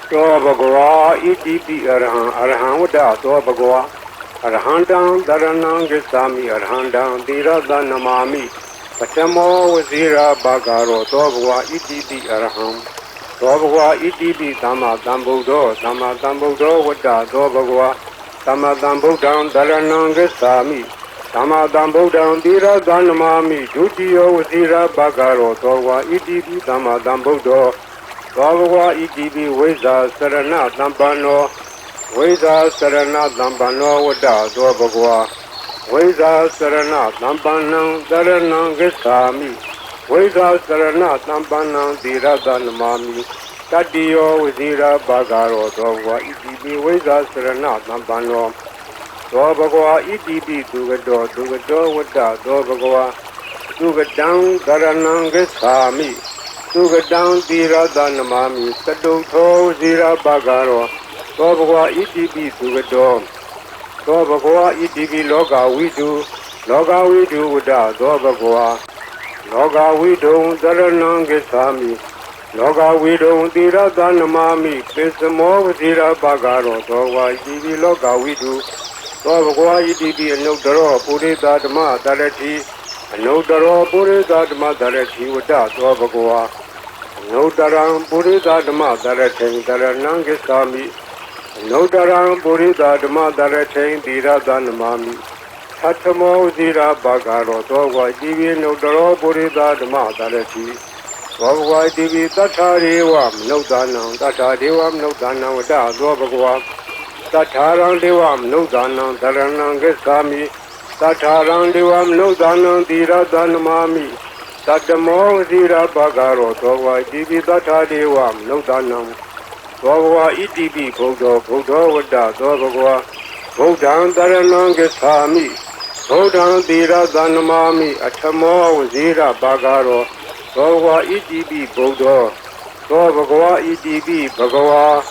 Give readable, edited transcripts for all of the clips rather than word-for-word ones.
Thoa Bhagava Iti Araham Vada Thoa Bhagava Arhandam Dharanam Gissami Arhandam Dhirada Namami Pachamo Vazira Bhagaro Thoa Bhagava Iti Araham Thoa Bhagava Iti Dhamma Dhambuddho Dhamma Dhambuddho Vada Thoa Bhagava Dhamma Dhambuddham Dharanam Gissami Dhamma Dhambuddham Dhirada Namami Dutiyo Vazira Bhagaro Thoa Bhagava Iti Dhamma Dhambuddho Bhagava Iti Vesa Sarana Dhampano Vesa Sarana Dhampano Vada Thoa Bhagava Vesa Sarana Dhampanam Dharanam Gissami Vesa Sarana Dhampanam Dhirada Namami Tatiyo Vazira Bhagaro Thoa Bhagava Iti Vesa Sarana Dhampano Thoa Bhagava Iti Dugado Vada Thoa Bhagava Dugadam Dharanam Gissami Dugadam Dhirada Namami Saduto Zira Bhagaro Thoa Bhagava Iti Dugado Thoa Bhagava Iti Loga Vidu Vada Thoa Bhagava Loga Vidu Dharanam Gissami Loga Vidu Dhirada Namami Krisamo Zira Bhagaro Thoa Bhagava Iti Loga Vidu Thoa Bhagava Iti Anudaro Purita Dhamma Dharati Anudaro Purita Dhamma Dharati Vada Thoa Bhagava Anutaram Purita Dhamma Dharati Dharanam Gissami Anutaram Purita Dhamma Dharati Dhirada Namami Tatamo Zira Bhagaro Thoa Bhagava Iti Anudaro Purita Dhamma Dharati Thoa Bhagava Iti Tatharivam Nudanam Tathadevam Nudanam Vada Thoa Bhagava Tatharam Devam Nudanam Dharanam Gissami Tatharam Devam Nudanam Dhirada Namami Tatamo Zira Bhagaro Thoa Bhagava Iti Tathadevam Nudanam Thoa Bhagava Iti Buddho Vada Thoa Bhagava Buddham Dharanam Gissami Buddham Dhirada Namami Atamo Zira Bhagaro Thoa Bhagava Iti Buddho Thoa Bhagava Iti Bhagava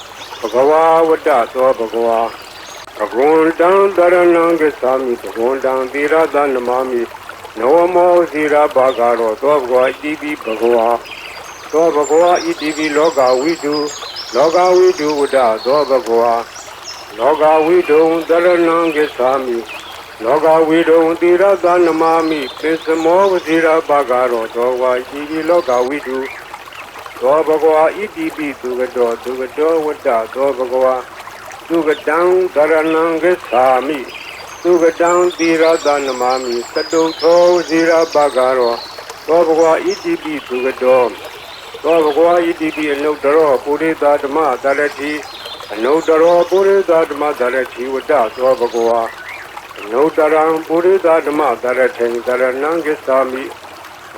Vada Thoa Bhagava Bhagavandam Dharanam Gissami Bhagavandam Dhirada Namami Navamo Zira Bhagaro Thoa Bhagava Iti Bhagava Thoa Bhagava Iti Loga Vidu Vada Thoa Bhagava Loga Vidu Dharanam Gissami Loga Vidu Dhirada Namami Krisamo Zira Bhagaro Thoa Bhagava Iti Loga Vidu Thoa Bhagava Iti Dugado Vada Thoa Bhagava Dugadam Dharanam Gissami Dugadam Dhirada Namami Saduto Zira Bhagaro Thoa Bhagava Iti Dugado Thoa Bhagava Iti Anudaro Purita Dhamma Dharati Anudaro Purita Dhamma Dharati Vada Thoa Bhagava Anudaram Purita Dhamma Dharati Dharanam Gissami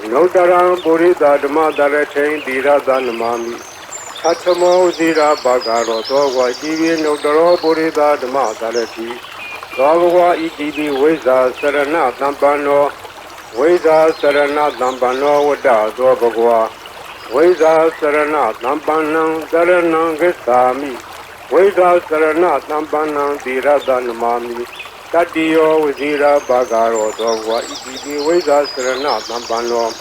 Anudaram Purita Dhamma Dharati Dhirada Namami Tatamo Zira Bhagaro Thoa Bhagava Iti Anudaro Purita Dhamma Dharati Thoa Bhagava Iti Vesa Sarana Dhampano Vesa Sarana Dhampano Vada Thoa Bhagava Vesa Sarana Dhampanam Dharanam Gissami Vesa Sarana Dhampanam Dhirada Namami Tatiyo Vazira Bhagaro Thoa Bhagava Iti Vesa Sarana Dhampano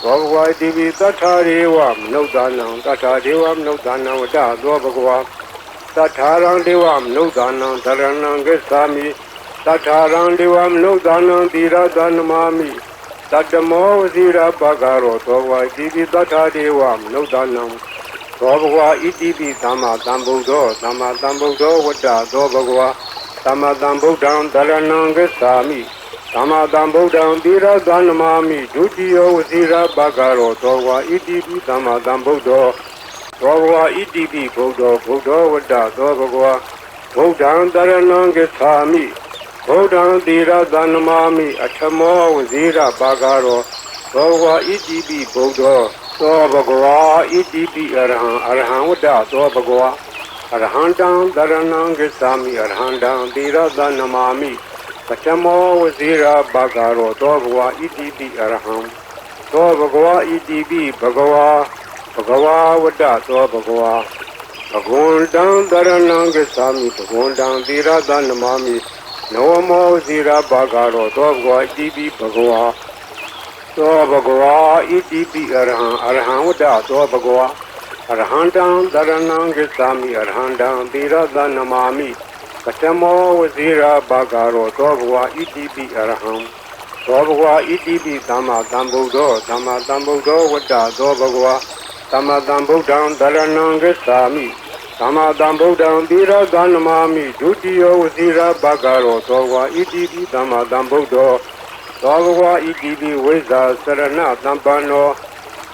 Thoa Bhagava Iti Tathadevam Nudanam Vada Thoa Bhagava Tatharam Devam Nudanam Dharanam Gissami Tatharam Devam Nudanam Dhirada Namami Tatamo Zira Bhagaro Thoa Bhagava Iti Tathadevam Nudanam Thoa Bhagava Iti Dhamma Dhambuddho Vada Thoa Bhagava Dhamma Dhambuddham Dharanam Gissami Dhamma Dhambuddham Dhirada Namami Dutiyo Vazira Bhagaro Thoa Bhagava Iti Dhamma Dhambuddho Thoa Bhagava Iti Buddho Vada Thoa Bhagava Buddham Dharanam Gissami Buddham Dhirada Namami Atamo Vazira Bhagaro Thoa Bhagava Iti Buddho Thoa Bhagava Iti Araham Vada Thoa Bhagava Arhandam Dharanam Gissami Arhandam Dhirada Namami Pachamo Vazira Bhagaro Thoa Bhagava Iti Araham Thoa Bhagava Iti Bhagava Vada Thoa Bhagava Bhagavandam Dharanam Gissami Bhagavandam Dhirada Namami Navamo Zira Bhagaro Thoa Bhagava Iti Bhagava Thoa Bhagava Iti Araham Vada Thoa Bhagava Arhandam Dharanam Gissami Arhandam Tirada Namami Patamo Vazira Bagaro Dogwa ETB Arham Dogwa ETB Dhamma Dambudo Dhamma Dambudo Vada Dobagwa Dhamma Dambudam Dharanam Gissami Dhamma Dambudam Tirada Namami Dutiyo Vazira Bagaro Dogwa ETB Dhamma Dambudo Dogwa ETB Veza Sarana Dampano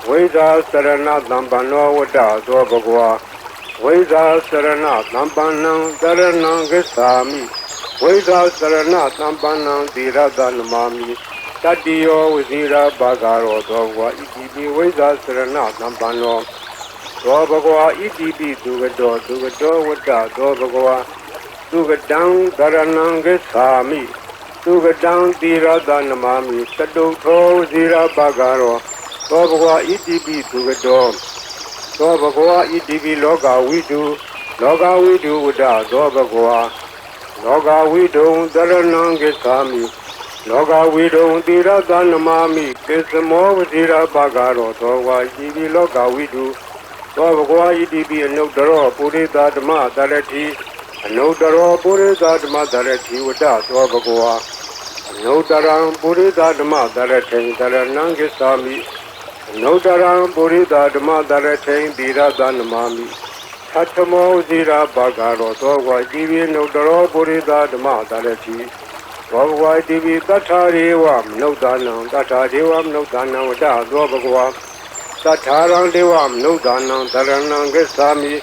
Veda Sarana Dampano Vada Dobagwa Veda Sarana Dampanam Dharanam Gissami Veda Sarana Dampanam Tirada Namami Tadiyo Vazira Bagaro Dogwa ETB Veda Sarana Dampano Dobagwa ETB Dugado Vada Dobagwa Dugadam Dharanam Gissami Dugadam Tirada Namami Taduto Vazira Bagaro Dobagwa ETB Dugado Dobagwa ETB Loga Vidu Vada Dobagwa Loga Vidu Dharanam Gissami Loga Vidu Tirada Namami Kisamo Vazira Bagaro Dobagwa ETB Loga Vidu Dobagwa ETB Anudaro Purita Dhamma Dharati Anudaro Purita Dhamma Dharati Vada Dobagwa Anudaram Purita Dhamma Dharati Dharanam Gissami Nodaram Purita Dhamma Dharate Tirada Namami Tatamo Zira Bagaro Dogwa Divi Nodaro Purita Dhamma Dharati Dogwa Divi Tatarivam Nodanam Tatarivam Nodanam Vada Dobagwa Tatarang Devam Nodanam Dharanam Gissami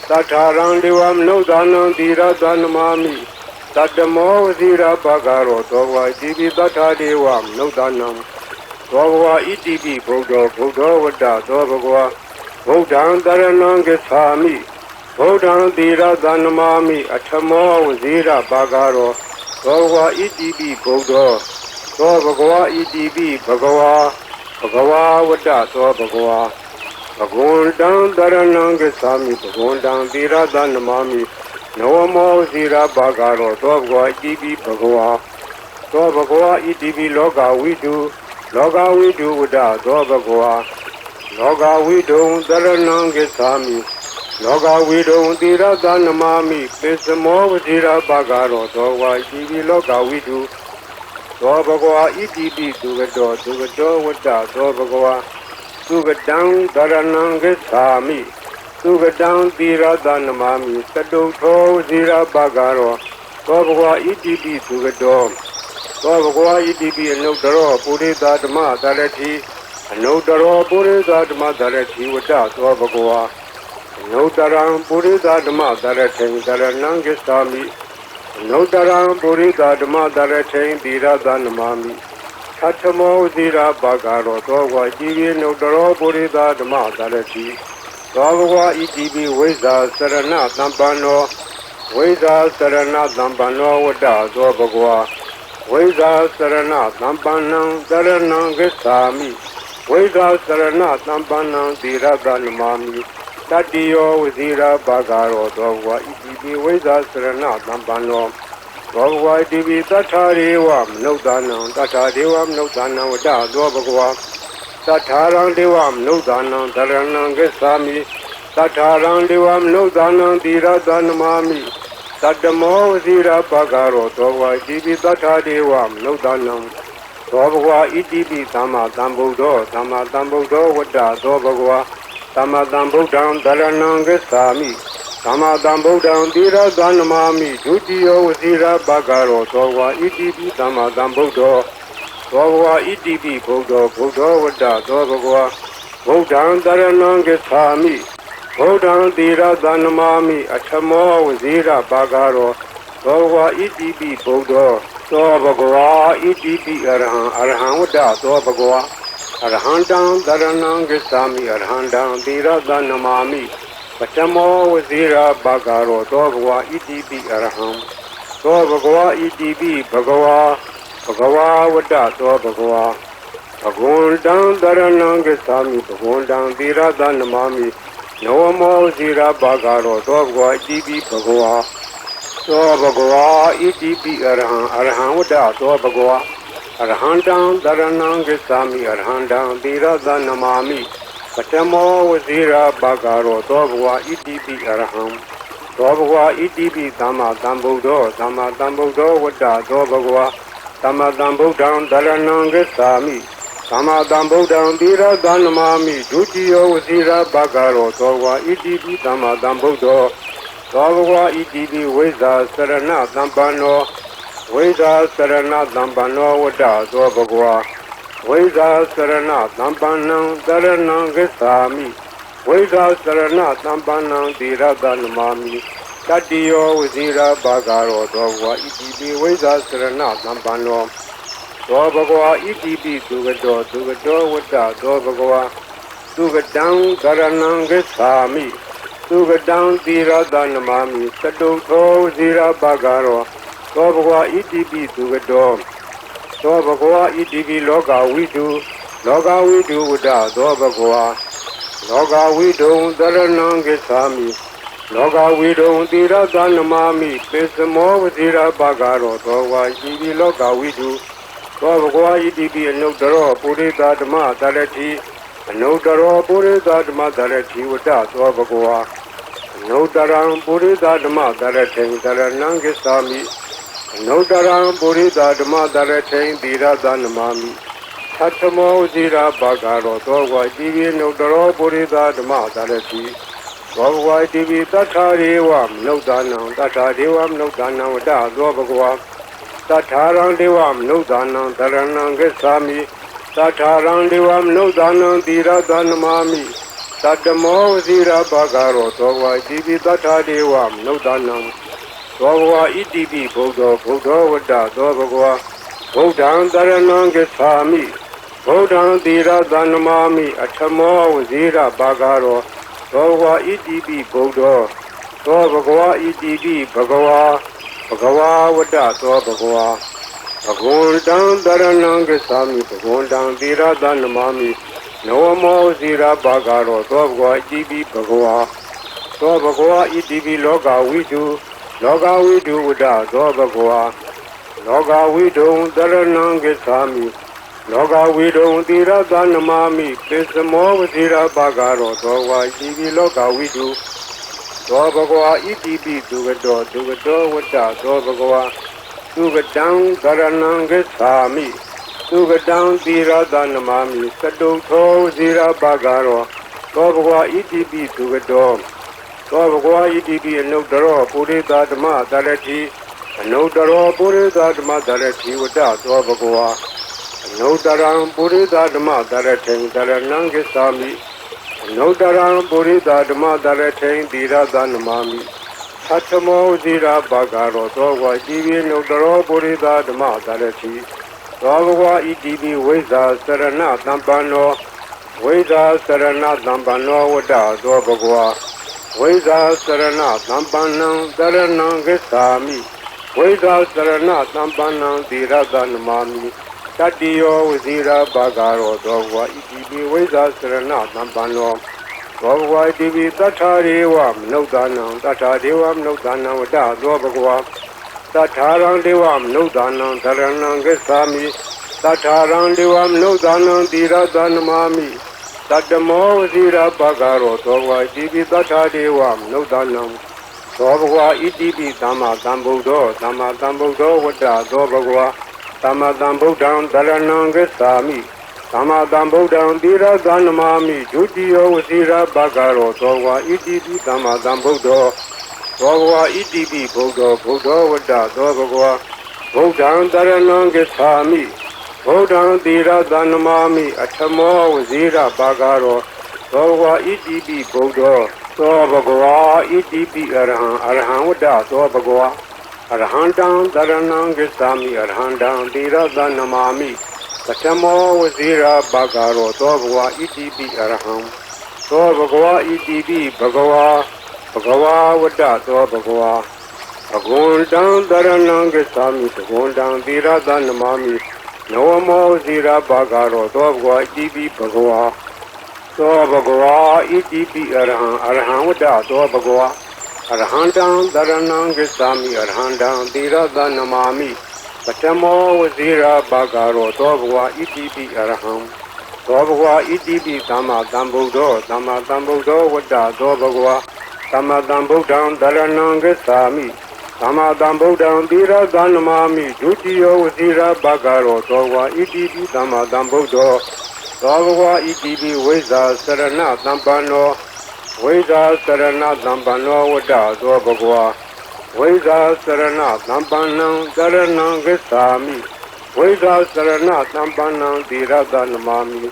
Tatarang Devam Nodanam Tirada Namami Tatamo Zira Bagaro Dogwa Divi Tatarivam Nodanam Dobagwa ETB Buddha Vada Dobagwa Buddham Dharanam Gissami Buddham Tirada Namami Atamo Vazira Bagaro Dobagwa ETB Buddha Dobagwa ETB Bhagava Vada Dobagwa Bhagundam Dharanam Gissami Bhagundam Tirada Namami Nawamo Vazira Bagaro Dobagwa ETB Bhagava Dobagwa ETB Loga Vidu Loga Vidu Vada Dobagwa Loga Vidu Dharanam Gissami Loga Vidu Tirada Namami Kisamo Vazira Bagaro Dobagwa ETB Loga Vidu Dobagwa ETB Dugado Vada Dobagwa Dugadam Dharanam Gissami Dugadam Tirada Namami Taduto Vazira Bagaro Dobagwa ETB Dugado Dobagwa ETB Anudaro Purita Dhamma Dharati Anudaro Purita Dhamma Dharati Vada Dobagwa Anudaram Purita Dhamma Dharati Dharanam Gissami Anudaram Purita Dhamma Dharati Tirada Namami Tatamo Vazira Bagaro Dogwa ETB Anudaro Purita Dhamma Dharati Dobagwa ETB Veda Sarana Dampano Veda Sarana Dampano Vada Dobagwa Veda Sarana Dampanam Dharanam Gissami Veda Sarana Dampanam Tirada Namami Tadiyo Vazira Bagaro Dogwa ETB Veda Sarana Dampano Dogwa ETB Tatarivam Nodanam Vada Dobagwa Tatarang Devam Nodanam Dharanam Gissami Tatarang Devam Nodanam Tirada Namami Tatamo Vazira Bagaro Dogwa ETB Tatarivam Nodanam Dobagwa ETB Dhamma Dambudo Vada Dobagwa Dhamma Dambudam Dharanam Gissami Dhamma Dambudam Tirada Namami Dutiyo Vazira Bagaro Dogwa ETB Dhamma Dambudo Dobagwa ETB Buddha Vada Dobagwa Buddham Dharanam Gissami Buddham Tirada Namami Atamo Vazira Bagaro Dobagwa ETB Buddha Dobagwa ETB Arham Vada Dobagwa Arhandam Dharanam Gissami Arhandam Tirada Namami Patamo Vazira Bagaro Dobagwa ETB Arham Dobagwa ETB Bhagava Vada Dobagwa Bhagundam Dharanam Gissami Bhagundam Tirada Namami Nawamo Vazira Bagaro Dobagwa ETB Bhagava Dobagwa ETB Arham Vada Dobagwa Arhandam Dharanam Gissami Arhandam Tirada Namami Patamo Vazira Bagaro Dobwa ETP Araham Dobwa ETP Tama Tambudo Tama Tambudo Wada Dobagwa Tama Tambu down Darananga Sami Tama Tambu down Dira Danamami Dutio Vazira Bagaro Dobwa ETP Tama Tambudo Dobwa ETP Weza Sarana Tampano Weza Sarana Tampano Wada Dobagwa Veda Sarana Tampanam Daranam Gesami Veda Sarana Tampanam Diradanamami Tatiyo Vizira Bagaro Dogwa ETB Veda Sarana Tampano Dobagwa ETB Dugado Dugado Vada Dobagwa Dugadam Daranam Gesami Dugadam Diradanamami Tatuto Vizira Bagaro Dobagwa ETB Dugado Dobagwa ETB Loga Widu Uda Dobagwa Loga Widu Daranangesami Loga Widu Dira Danamami Pesamo Dira Bagaro Dogwa ETB Loga Widu Dobagwa ETB Anodaro Purita Dama Darati Anodaro Purita Dama Darati Uda Dobagwa Anodaram Purita Dama Darati Daranangesami Nodaram Burida Dama Daratain Dira Danamami Tatamo Zira Bagaro Dogwa Divi Nodaro Burida Dama Darati Dogwa Divi Tatariwam Nodanam Tatariwam Nodanam Da Dogwa Tataran Devam Nodanam Daranangesami Tataran Devam Nodanam Dira Danamami Tatamo Zira Bagaro Dogwa Divi Tatariwam Nodanam Dobagwa ETB Bodo Wada Dobagwa Bodhan Daranangesami Bodhan Dira Danamami Atamo Zira Bagaro Dobagwa ETB Bodo Dobagwa ETB Bhagawa Wada Dobagwa Bhagwandan Daranangesami Bhagwandan Dira Danamami Noamo Zira Bagaro Dobagwa ETB Bhagawa Dobagwa ETB Loga Widu Loga Widu Uda Dobagwa Loga Widu Daranangesami Loga Widu Dira Danamami Pesamo Vazira Bagaro Dogwa ETB Loga Widu Dobagwa ETB Dugado Uda Dobagwa Dugadang Daranangesami Dugadang Dira Danamami Saduto Zira Bagaro Dobagwa ETB Dugado Dobagwa ETB Anodaro Purita Dama Darati Anodaro Purita Dama Darati Uda Dobagwa Anodaram Purita Dama Darati Daranangesami Anodaram Purita Dama Darati Dira Danamami Tatamo Zira Bagaro Dogwa ETB Anodaro Purita Dama Darati Dobagwa ETB Veda Sarana Tampano Veda Sarana Tampano Uda Dobagwa Veda Sarana Tampanam Daranangesami Veda Sarana Tampanam Dira Danamami Tatiyo Vizira Bagaro Dogwa ETB Veda Sarana Tampano Dogwa ETB Tatariwam Nodanam Wada Dobagwa Tataran Devam Nodanam Daranangesami Tataran Devam Nodanam Dira Danamami Tatamo Zira Bagaro Dogwa ETB Tatariwam Nodanam Dobagwa ETB Tama Tambudo Wada Dobagwa Tama Tambudan Daranangesami Tama Tambudan Dira Danamami Dutio Zira Bagaro Dogwa ETB Tama Tambudo Dobagwa ETB Bodo Wada Dobagwa Bodhan Daranangesami Bodhan Dira Danamami Atamo Zira Bagaro Dobagwa ETB Bodo Dobagwa ETB Arhan Wada Dobagwa Arhandam Daranangesami Arhandam Dira Danamami Atamo Zira Bagaro Dobagwa ETB Arham Dobagwa ETB Bhagawa Wada Dobagwa Bhagwandan Daranangesami Bhagwandan Dira Danamami Noamo Zira Bagaro Dobagwa ETB Bhagawa Dobagwa ETB Arhan Wada Dobagwa Arhandam Daranangesami Arhandam Dira Danamami Patamo Zira Bagaro Dobagwa ETB Arham သောဘဂဝါဣတိပိသမ္မာသမ္ဗုဒ္ဓောသမ္မာသမ္ဗုဒ္ဓောဝတ္တသောဘဂဝါသမ္မာသမ္ဗုဒ္ဓံတရဏံဂစ္ဆာမိသမ္မာသမ္ဗုဒ္ဓံသီရသနမာမိဒုတိယောဝစီရဘဂရောသောဘဂဝါဣတိပိသမ္မာသမ္ဗုဒ္ဓောသောဘဂဝါဣတိပိဝိဇ္ဇာစရဏသမ္ပန္နောဝိဇ္ဇာစရဏသမ္ပန္နောဝတ္တသောဘဂဝါဝိဇ္ဇာစရဏသမ္ပန္နံတရဏံဂစ္ဆာမိဝိဇ္ဇာစရဏသမ္ပန္နံသီရသနမာမိ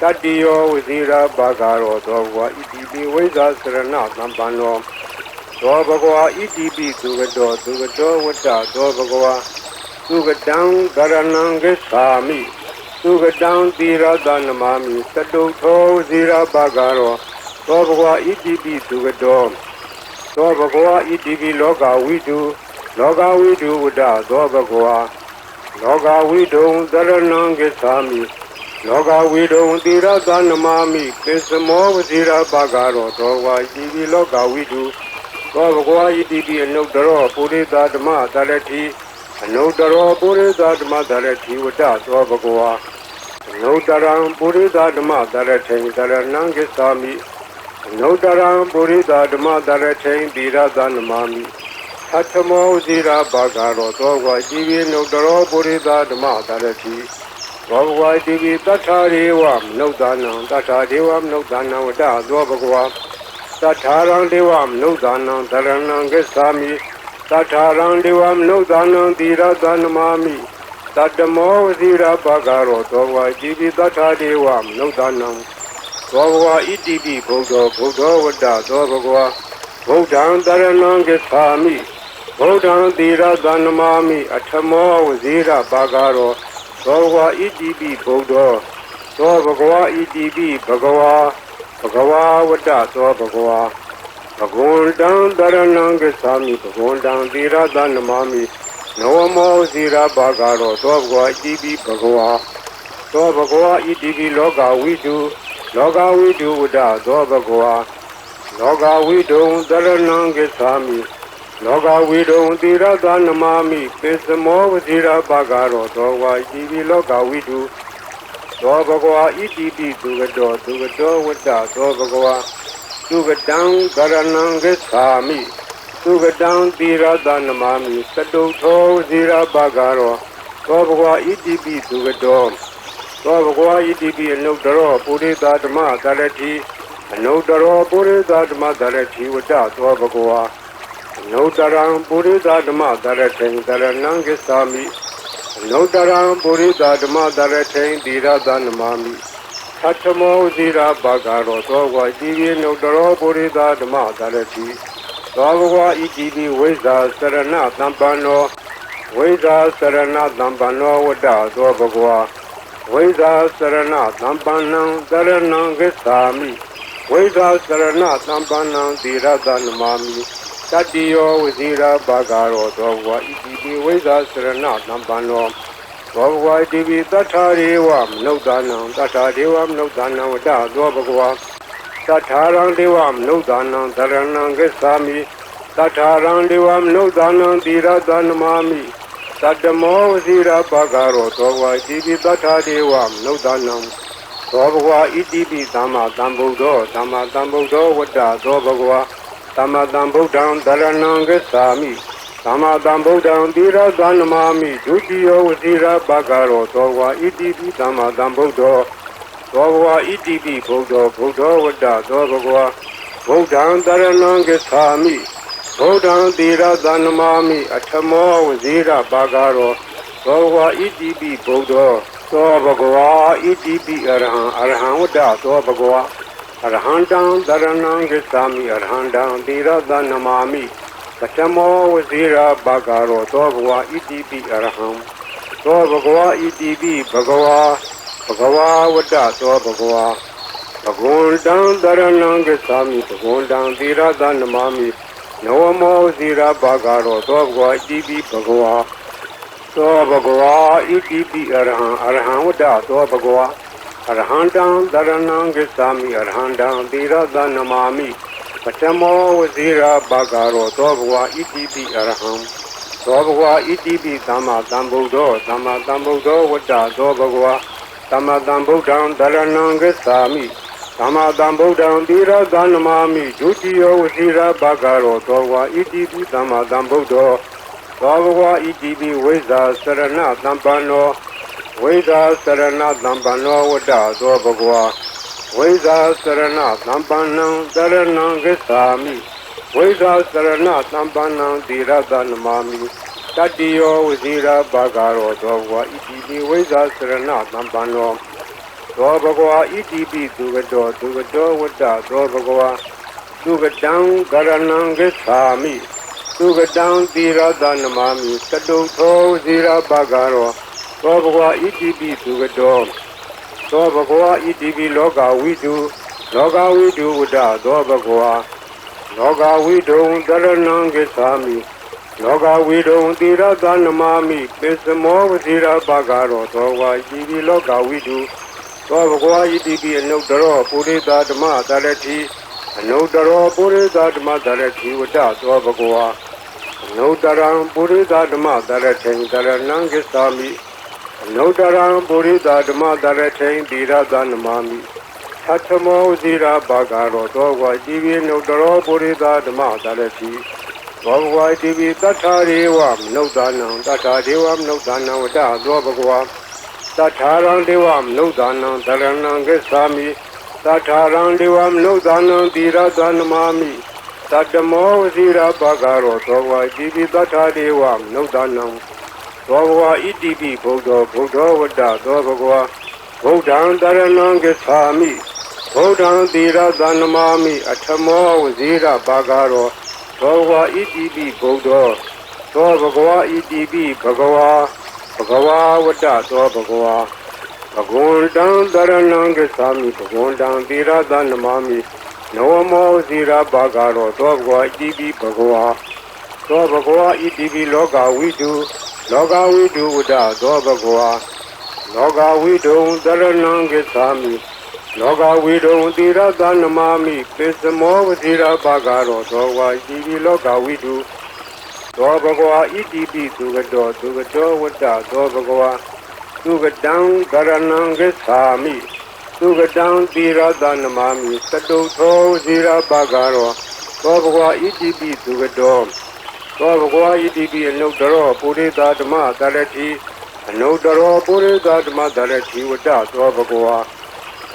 တတိယောဝစီရဘဂရောသောဘဂဝါဣတိပိဝိဇ္ဇာစရဏသမ္ပန္နောသောဘဂဝါဣတိပိသုဂတောသုဂတောဝတ္တသောဘဂဝါသုဂတံကရဏံဂစ္ဆာမိသုဂတံသီရသနမာမိသတုထောဝစီရဘဂရောသောဘဂဝါဣတိပိသုဂတောသောဘဂဝါဣတိပိလောကဝိတုလောကဝိတုဝတ္တသောဘဂဝါလောကဝိတုံတရဏံဂစ္ဆာမိလောကဝိတုံသီရသနမာမိပိစမောဝစီရဘဂရောသောဝါဣတိပိလောကဝိတုသောဘဂဝါဣတိပိအနုတ္တရောပုရိသဓမ္မသရတိအနုတ္တရောပုရိသဓမ္မသရတိဝတ္တသောဘဂဝါအနုတ္တရံပုရိသဓမ္မသရထိံသရဏံဂစ္ဆာမိအနုတ္တရံပုရိသဓမ္မသရထိံသီရသနမာမိသတ္တမောဝစီရဘဂရောသောဘဂဝါဣတိပိအနုတ္တရောပုရိသဓမ္မသရတိသောဘဂဝါဣတိပိတတ္ထာရေဝမနုဿာနံတတ္ထာဒေဝမနုဿာနံဝတ္တသောဘဂဝါတထာရံဒေဝမနုဿာနံတရဏံဂစ္ဆာမိတထာရံဒေဝမနုဿာနံသီရသနမာမိတတ္တမောဝစီရဘဂရောသောဘဂဝါဣတိပိတထာဒေဝမနုဿာနံသောဘဂဝါဣတိပိဘုဒ္ဓောဘုဒ္ဓောဝတ္တသောဘဂဝါဗုဒ္ဓံတရဏံဂစ္ဆာမိဗုဒ္ဓံသီရသနမာမိအထမောဝစီရဘဂရောသောဘဂဝါဣတိပိဘုဒ္ဓောသောဘဂဝါဣတိပိဘဂဝါဘဂဝါဝတ္တသောဘဂဝါဘဂဝန္တံတရဏံဂစ္ဆာမိဘဂဝန္တံသီရသနမာမိနဝမောဇိရဘဂရောသောဘဂဝါဣတိပိဘဂဝါသောဘဂဝါဣတိပိလောကဝိတုလောကဝိတုဝတ္တသောဘဂဝါလောကဝိတုံတရဏံဂစ္ဆာမိလောကဝိတုံသီရသနမာမိပိစမောဝဇိရဘဂရောသောဘဂဝါဣတိပိလောကဝိတုသောဘဂဝါဣတိပိသုဂတောသုဂတောဝတ္တသောဘဂဝါသုဂတံကရဏံဂစ္ဆာမိသုဂတံသီရသနမာမိသတုထောဝစီရဘဂရောသောဘဂဝါဣတိပိသုဂတောသောဘဂဝါဣတိပိအနုတ္တရောပုရိသဓမ္မသရတိအနုတ္တရောပုရိသဓမ္မသရတိဝတ္တသောဘဂဝါအနုတ္တရံပုရိသဓမ္မသရထိံသရဏံဂစ္ဆာမိအနုတ္တရံပုရိသဓမ္မသရထိံသီရသနမာမိသတ္တမောဇိရဘဂရောသောဘဂဝါဣတိပိအနုတ္တရောပုရိသဓမ္မသရတိသောဘဂဝါဣတိပိဝိဇ္ဇာစရဏသမ္ပန္နောဝိဇ္ဇာစရဏသမ္ပန္နောဝတ္တသောဘဂဝါဝိဇ္ဇာစရဏသမ္ပန္နံတရဏံဂစ္ဆာမိဝိဇ္ဇာစရဏသမ္ပန္နံသီရသနမာမိတတိယောဝစီရဘဂရောသောဘဂဝါဣတိပိဝိဇ္ဇာစရဏသမ္ပန္နောသောဘဂဝါဣတိပိတထာရေဝမနုဿာနံတထာဒေဝမနုဿာနံဝတ္တသောဘဂဝါတထာရံဒေဝမနုဿာနံတရဏံဂစ္ဆာမိတထာရံဒေဝမနုဿာနံသီရသနမာမိတတ္တမောဝစီရဘဂရောသောဘဂဝါဣတိပိတထာဒေဝမနုဿာနံသောဘဂဝါဣတိပိသမ္မာသမ္ဗုဒ္ဓောသမ္မာသမ္ဗုဒ္ဓောဝတ္တသောဘဂဝါသမ္မာသမ္ဗုဒ္ဓံတရဏံဂစ္ဆာမိသမ္မာသမ္ဗုဒ္ဓံသီရသနမာမိဒုတိယောဝစီရဘဂရောသောဘဂဝါဣတိပိသမ္မာသမ္ဗုဒ္ဓောသောဘဂဝါဣတိပိဘုဒ္ဓောဘုဒ္ဓောဝတ္တသောဘဂဝါဗုဒ္ဓံတရဏံဂစ္ဆာမိဗုဒ္ဓံသီရသနမာမိအထမောဝစီရဘဂရောသောဘဂဝါဣတိပိဘုဒ္ဓောသောဘဂဝါဣတိပိအရဟံအရဟံဝတ္တသောဘဂဝါအရဟံတံတရဏံဂစ္ဆာမိအရဟံတံသီရသနမာမိပထမောဝစီရဘဂရောသောဘဂဝါဣတိပိအရဟံသောဘဂဝါဣတိပိဘဂဝါဘဂဝါဝတ္တသောဘဂဝါဘဂဝန္တံတရဏံဂစ္ဆာမိဘဂဝန္တံသီရသနမာမိနဝမောဝစီရဘဂရောသောဘဂဝါဣတိပိဘဂဝါသောဘဂဝါဣတိပိအရဟံအရဟံဝတ္တသောဘဂဝါအရဟံတံတရဏံဂစ္ဆာမိအရဟံတံသီရသနမာမိပထမောဝစီရဘဂရောသောဘဂဝါဣတိပိအရဟံသောဘဂဝါဣတိပိသမ္မာသမ္ဗုဒ္ဓောသမ္မာသမ္ဗုဒ္ဓောဝတ္တသောဘဂဝါ သမ္မာသမ္ဗုဒ္ဓံတရဏံဂစ္ဆာမိသမ္မာသမ္ဗုဒ္ဓံသီရသနမာမိဒုတိယဝစီရဘဂရောသောဝါဣတိပိသမ္မာသမ္ဗုဒ္ဓောသောဘဂဝါဣတိပိဝိဇ္ဇာစရဏသမ္ပန္နောဝိဇ္ဇာစရဏသမ္ပန္နောဝတ္တသောဘဂဝါဝိဇ္ဇာစရဏသမ္ပန္နံတရဏံဂစ္ဆာမိဝိဇ္ဇာစရဏသမ္ပန္နံသီရသနမာမိတတိယောဝစီရဘဂရောသောဘဂဝါဣတိပိဝိဇ္ဇာစရဏသမ္ပန္နောသောဘဂဝါဣတိပိသူကတောဝတ္တသောဘဂဝါသူကတံကရဏံဂစ္ဆာမိသူကတံသီရသနမာမိတတုသောဇီရဘဂရောသောဘဂဝါဣတိပိသူကတောသောဘဂဝါဣတိပိလောကဝိတုဝတ္တသောဘဂဝါလောကဝိတုံတရဏံဂစ္ဆာမိလောကဝိတုံသီရသနမာမိပစ္စမောဝဇီရဘဂရောသောဝါဣတိပိလောကဝိတုသောဘဂဝါဣတိပိအနုတ္တရောပုရိသဓမ္မတရတိအနုတ္တရောပုရိသဓမ္မတရတိဝတ္တသောဘဂဝါအနုတ္တရံပုရိသဓမ္မတရထိံတရဏံဂစ္ဆာမိအနုတ္တရံပုရိသဓမ္မတရထိံသီရသနမာမိသတ္ထမောဇီရဘဂရောသောဝါဣတိပိအနုတ္တရောပုရိသဓမ္မတရတိသောဘဂဝါဣတိပိတထာရေဝမနုဿာနံတထာဒေဝမနုဿာနံဝတ္တသောဘဂဝါတထာရံဒေဝမနုဿာနံတရဏံဂစ္ဆာမိတထာရံဒေဝမနုဿာနံသီရသနမာမိတတ္တမောဝစီရဘဂရောသောဝါဣတိပိတထာဒေဝမနုဿာနံသောဘဂဝါဣတိပိဗုဒ္ဓောဝတ္တသောဘဂဝါဗုဒ္ဓံတရဏံဂစ္ဆာမိဗုဒ္ဓံသီရသနမာမိအထမောဝစီရဘဂရောသောဘဂဝါဣတိပိဗုဒ္ဓောသောဘဂဝါဣတိပိဘဂဝါဝတ္တသောဘဂဝါဘဂဝန္တံတရဏံဂစ္ဆာမိဘဂဝန္တံသီရသနမာမိနဝမောဇီရဘဂရောသောဘဂဝါဣတိပိဘဂဝါသောဘဂဝါဣတိပိလောကဝိတုဝတ္တသောဘဂဝါလောကဝိတုံတရဏံဂစ္ဆာမိလောကဝိတုံသီရသနမာမိပစ္စမောဝဇီရဘဂရောသောဝါဣတိပိလောကဝိတုသောဘဂဝါဣတိပိသူကတောဝတ္တသောဘဂဝါသူကတံကရဏံဂစ္ဆာမိသူကတံသီရသနမာမိတတုသောဇီရဘဂရောသောဘဂဝါဣတိပိသူကတောသောဘဂဝါဣတိပိအနုတ္တရောပုရိသဓမ္မတရတိအနုတ္တရောပုရိသဓမ္မတရတိဝတ္တသောဘဂဝါ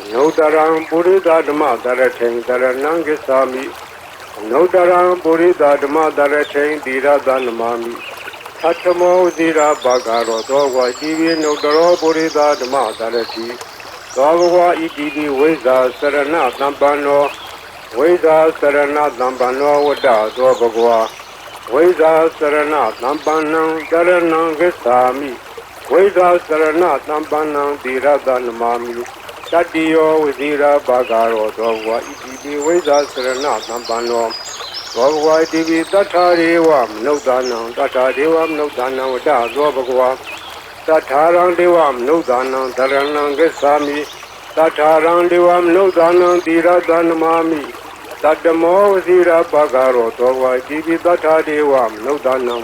အနုတ္တရံပုရိသဓမ္မတရထိံတရဏံဂစ္ဆာမိအနုတ္တရံပုရိသဓမ္မတရထိံသီရသနမာမိသတ္ထမောဇီရဘဂရောသောဝါဣတိပိအနုတ္တရောပုရိသဓမ္မတရတိသောဘဂဝါဣတိပိဝိဇ္ဇာစရဏသမ္ပန္နောဝိဇ္ဇာစရဏသမ္ပန္နောဝတ္တသောဘဂဝါဝိဇ္ဇာစရဏသမ္ပန္နံတရဏံဂစ္ဆာမိဝိဇ္ဇာစရဏသမ္ပန္နံသီရသနမာမိတတိယောဝစီရဘဂရောသောဘဂဝါဣတိပိဝိဇ္ဇာစရဏသမ္ပန္နောသောဘဂဝါဣတိပိတထာရေဝမနုဿာနံတထာဒေဝမနုဿာနံဝတ္တသောဘဂဝါတထာရံဒေဝမနုဿာနံတရဏံဂစ္ဆာမိတထာရံဒေဝမနုဿာနံသီရသနမာမိတတ္တမောဝစီရဘဂရောသောဘဂဝါဣတိပိတထာဒေဝမနုဿာနံ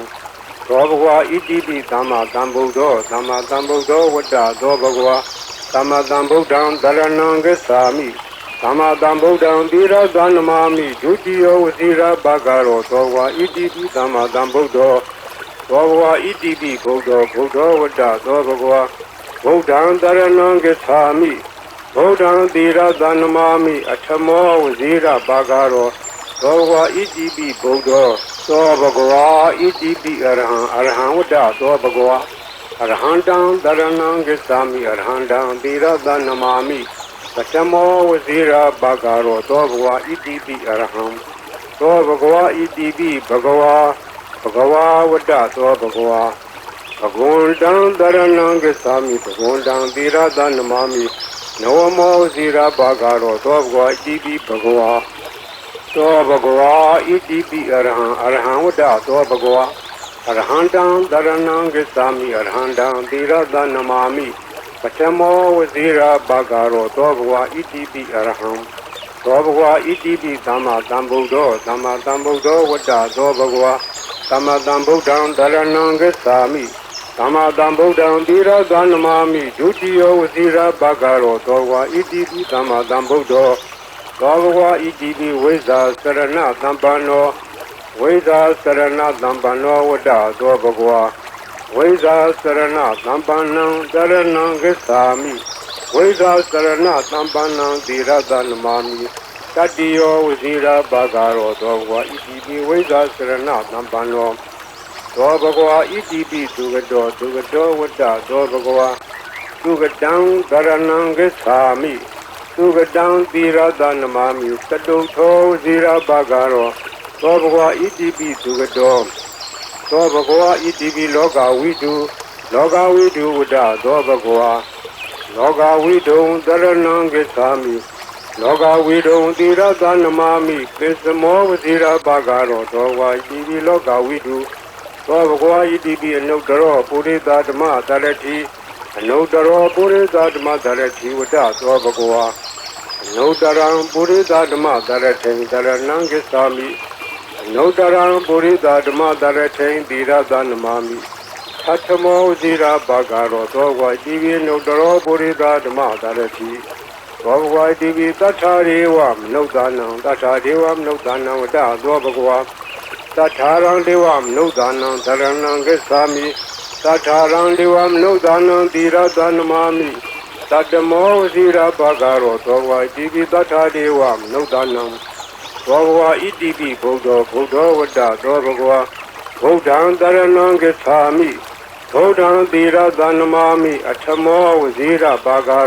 သောဘဂဝါဣတိပိသမ္မာသမ္ဗုဒ္ဓောဝတ္တသောဘဂဝါသမ္မာသမ္ဗုဒ္ဓံတရဏံဂစ္ဆာမိသမ္မာသမ္ဗုဒ္ဓံသီရသနမာမိဒုတိယဝစီရဘဂရောသောဝါဣတိပိသမ္မာသမ္ဗုဒ္ဓောသောဘဝဣတိပိဗုဒ္ဓောဝတ္တသောဘဂဝါဗုဒ္ဓံတရဏံဂစ္ဆာမိဗုဒ္ဓံသီရသနမာမိအထမောဝစီရဘဂရောသောဘဂဝါဣတိပိဗုဒ္ဓောသောဘဂဝါဣတိပိအရဟံဝတ္တသောဘဂဝါအရဟံတံတရဏံဂစ္ဆာမိအရဟံတံသီရသနမာမိပထမောဝစီရဘဂရောသောဘဂဝါဣတိပိအရဟံသောဘဂဝါဣတိပိဘဂဝါဝတ္တသောဘဂဝါဘဂဝန္တံတရဏံဂစ္ဆာမိဘဂဝန္တံသီရသနမာမိနဝမောဇီရဘဂရောသောဘဂဝါဣတိပိဘဂဝါသောဘဂဝါဣတိပိအရဟံဝတ္တသောဘဂဝါအရဟံတံတရဏံဂစ္ဆာမိအရဟံတံသီရသနမာမိပထမောဝဇီရဘဂရောသောဘဂဝါဣတိပိအရဟံသောဘဂဝါဣတိပိသမ္မာသမ္ဗုဒ္ဓောဝတ္တသောဘဂဝါသမ္မာသမ္ဗုဒ္ဓံတရဏံဂစ္ဆာမိ သမ္မာသမ္ဗုဒ္ဓံသီရသနမာမိဒုတိယဝစီရဘဂရောသောဝါဣတိပိသမ္မာသမ္ဗုဒ္ဓောသောဘဂဝါဣတိပိဝိဇာစရဏသမ္ပန္နောဝိဇာစရဏသမ္ပန္နောဝတ္တသောဘဂဝါဝိဇာစရဏသမ္ပန္နံတရဏံဂစ္ဆာမိဝိဇာစရဏသမ္ပန္နံသီရသနမာမိတတိယောဝစီရဘဂရောသောဘဂဝါဣတိပိဝိဇာစရဏသမ္ပန္နောသောဘဂဝါဣတိပိသူကတောဝတ္တသောဘဂဝါသူကတံတရဏံဂစ္ဆာမိသူကတံသီရသနမာမိသတုထောဇိရဘဂရောသောဘဂဝါဣတိပိသူကတောသောဘဂဝါဣတိပိလောကဝိတုဝတ္တသောဘဂဝါလောကဝိတုံတရဏံဂစ္ဆာမိလောကဝိတုံသီရသနမာမိပစ္စမောဝဇိရဘဂရောသောဝါဣတိပိလောကဝိတုသောဘဂဝါဣတိပိအနုတ္တရောပုရိသဓမ္မတရတိအနုတ္တရောပုရိသဓမ္မတရတိဝတ္တသောဘဂဝါအနုတ္တရံပုရိသဓမ္မတရထိတရဏံဂစ္ဆာမိအနုတ္တရံပုရိသဓမ္မတရထိသီရသနမာမိသတ္တမောဇိရဘဂရောသောဘဂဝါဣတိပိအနုတ္တရောပုရိသဓမ္မတရတိသောဘဂဝါဣတိပိသတ္ထာရေဝမနုဿာနံသတ္ထာဒေဝမနုဿာနံဝတ္တသောဘဂဝါသတ္ထာရံဒေဝမနုဿာနံတရဏံဂစ္ဆာမိသတ္ထာရံဒေဝမနုဿာနံသီရသနမာမိသတ္တမောဝစီရဘဂရောသောဘဂဝါဣတိပိသတ္ထာဒေဝမနုဿာနံသောဘဂဝါဣတိပိဘုဒ္ဓောဝတ္တသောဘဂဝါဗုဒ္ဓံတရဏံဂစ္ဆာမိဗုဒ္ဓံသီရသနမာမိအထမောဝစီရဘဂရော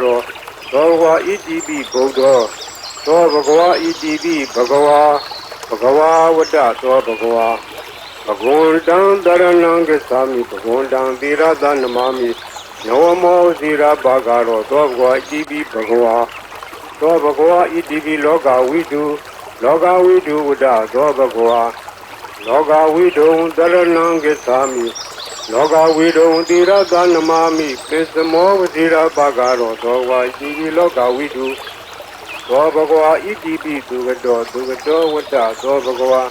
သောဘဂဝါဣတိပိဘုဒ္ဓောသောဘဂဝါဣတိပိဘဂဝါဝတ္တသောဘဂဝါဘဂဝန္တံတရဏံဂစ္ဆာမိဘဂဝန္တံသီရသနမာမိနဝမောဇိရဘဂရောသောဘဂဝါဣတိပိဘဂဝါသောဘဂဝါဣတိပိလောကဝိတုဝတ္တသောဘဂဝါလောကဝိတုံတရဏံဂစ္ဆာမိလောကဝိတုံသီရသနမာမိပစ္စမောဝဇိရဘဂရောသောဘဂဝါဣတိပိလောကဝိတုသောဘဂဝါဣတိပိသူကတောဝတ္တသောဘဂဝါ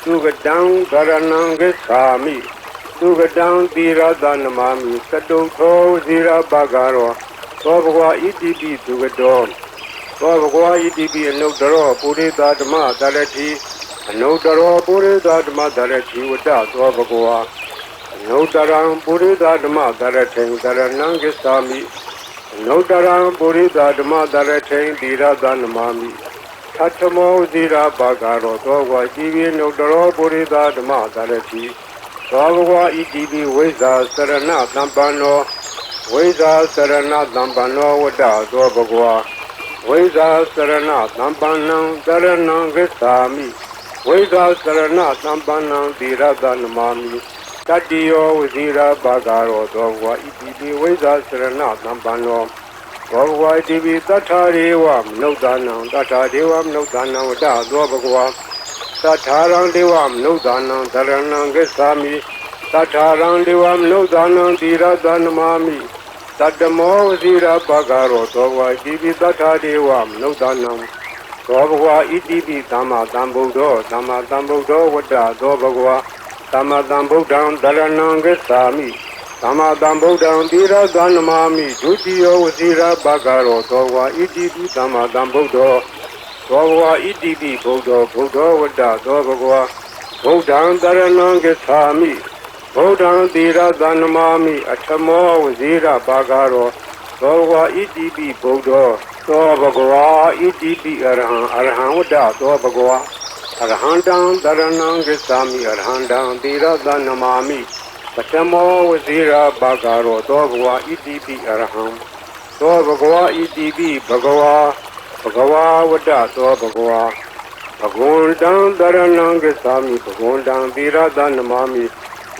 သူကတံဗရဏံဂစ္ဆာမိသူကတံသီရသနမာမိသတုထောဇိရဘဂရောသောဘဂဝါဣတိပိသူကတောသောဘဂဝါဣတိပိအနုတ္တရောပုရိသဓမ္မတရတိအနုတ္တရောပုရိသဓမ္မတရတိဝတ္တသောဘဂဝါအနုတ္တရံပုရိသဓမ္မတရထိတရဏံဂစ္ဆာမိအနုတ္တရံပုရိသဓမ္မတရထိသီရသနမာမိသတ္တမောဇိရဘဂရောသောဘဂဝါဣတိပိအနုတ္တရောပုရိသဓမ္မတရတိသောဘဂဝါဣတိပိဝိဇာစရဏသမ္ပန္နောဝိဇာစရဏသမ္ပန္နောဝတ္တသောဘဂဝါဝိဇာစရဏသမ္ပန္နံတရဏံဂစ္ဆာမိဝိဇာစရဏသမ္ပန္နံသီရသနမာမိတတိယောဝစီရဘဂရောသောဘဂဝါဣတိပိဝိဇာစရဏသမ္ပန္နောသောဘဂဝါဣတိပိသတ္ထာရေဝမနုဿာနံသတ္ထာဒေဝမနုဿာနံဝတ္တသောဘဂဝါသတ္ထာရံဒေဝမနုဿာနံတရဏံဂစ္ဆာမိသတ္ထာရံဒေဝမနုဿာနံသီရသနမာမိသတ္တမောဝစီရဘဂရောသောဘဂဝါဣတိပိသတ္ထာဒေဝမနုဿာနံသောဘဂဝါဣတိပိသမ္မာသမ္ဗုဒ္ဓောဝတ္တသောဘဂဝါသမ္မာသမ္ဗုဒ္ဓံတရဏံဂစ္ဆာမိသမ္မာသမ္ဗုဒ္ဓံသီရသနမာမိဒုတိယဝစီရဘဂရောသောဘဂဝါဣတိပိသမ္မာသမ္ဗုဒ္ဓောသောဘဂဝါဣတိပိဘုဒ္ဓောဝတ္တသောဘဂဝါဗုဒ္ဓံတရဏံဂစ္ဆာမိဗုဒ္ဓံသီရသနမာမိအထမောဝစီရဘဂရောသောဘဂဝါဣတိပိဘုဒ္ဓောသောဘဂဝါဣတိပိအရဟံဝတ္တသောဘဂဝါအရဟံတံတရဏံဂစ္ဆာမိအရဟံတံသီရသနမာမိပထမောဝစီရဘဂရောသောဘဂဝါဣတိပိအရဟံသောဘဂဝါဣတိပိဘဂဝါဝတ္တသောဘဂဝါဘဂဝန္တံတရဏံဂစ္ဆာမိဘဂဝန္တံသီရသနမာမိ